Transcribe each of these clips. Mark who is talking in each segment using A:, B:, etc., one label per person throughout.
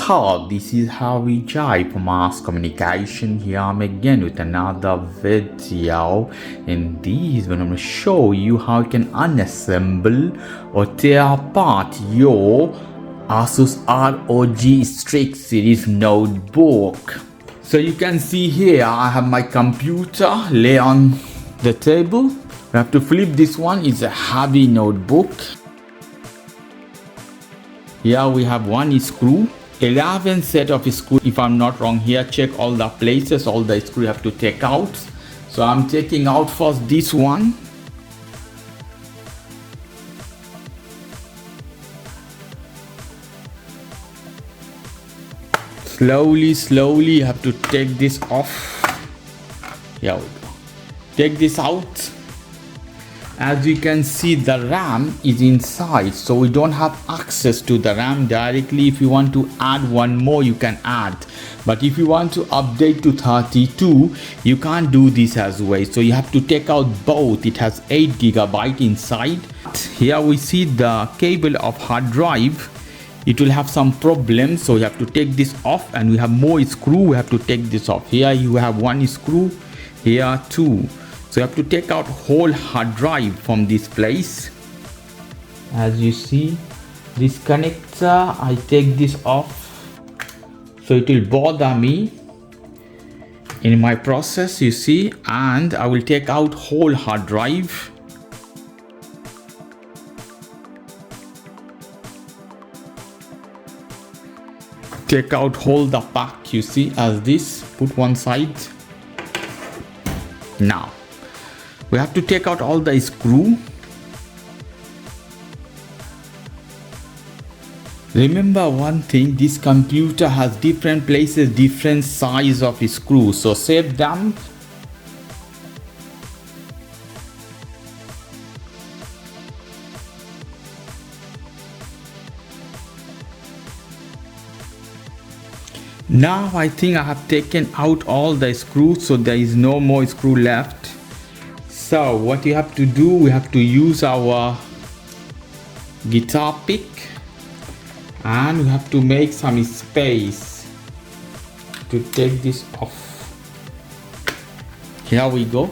A: Namaskar, this is Harvey Jai from ASUS Communication. Here I'm again with another video. In this one I'm going to show you how you can unassemble or tear apart your ASUS ROG Strix series notebook. So you can see here I have my computer lay on the table. We have to flip this one. It's a heavy notebook. Here we have one screw, 11 set of screw if I'm not wrong. Here check all the places, all the screw you have to take out. So I'm taking out first this one. Slowly you have to take this off. Here we go. Take this out. As you can see, the RAM is inside, so we don't have access to the RAM directly. If you want to add one more, you can add, but if you want to update to 32, you can't do this as well. So you have to take out both. It has 8 GB inside. Here we see the cable of hard drive. It will have some problems, so you have to take this off, and we have more screw. We have to take this off. Here you have one screw, here two. So you have to take out whole hard drive from this place. As you see, this connector, I take this off, so it will bother me in my process, you see, and I will take out whole hard drive. Take out whole the pack, you see, as this, put one side. Now we have to take out all the screw. Remember one thing, this computer has different places, different size of screws, so save them. Now I think I have taken out all the screws, so there is no more screw left. So what you have to do, we have to use our guitar pick, and we have to make some space to take this off. Here we go.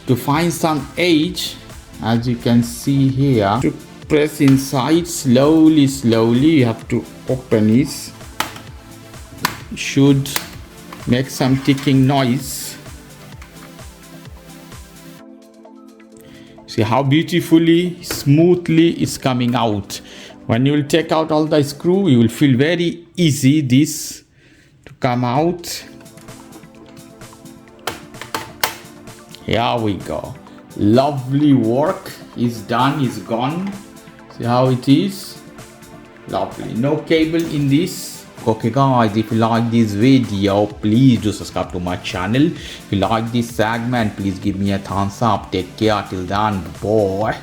A: To find some edge, as you can see here, to press inside slowly, you have to open it. Should make some ticking noise. See how beautifully, smoothly it's coming out. When you will take out all the screw, you will feel very easy this to come out. Here we go. Lovely work is done, is gone. See how it is? Lovely. No cable in this. Okay guys, if you like this video, please do subscribe to my channel. If you like this segment, please give me a thumbs up. Take care till then, bye.